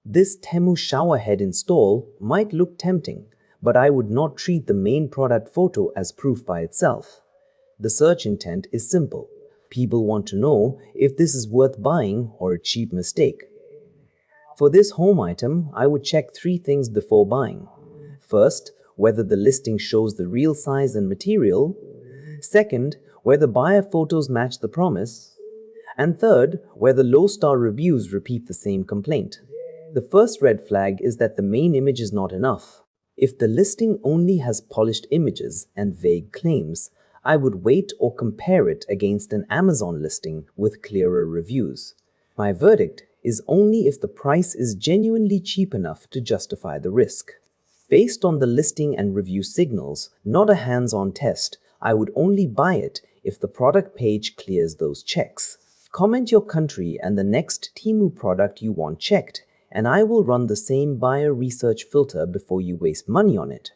This Temu Shower Head Install might look tempting, but I would not treat the main product photo as proof by itself. The search intent is simple. People want to know if this is worth buying or a cheap mistake. For this home item, I would check 3 things before buying. First, whether the listing shows the real size and material. Second, whether buyer photos match the promise. And third, whether low-star reviews repeat the same complaint. The first red flag is that the main image is not enough. If the listing only has polished images and vague claims, I would wait or compare it against an Amazon listing with clearer reviews. My verdict is only if the price is genuinely cheap enough to justify the risk. Based on the listing and review signals, not a hands-on test, I would only buy it if the product page clears those checks. Comment your country and the next Temu product you want checked, and I will run the same buyer research filter before you waste money on it.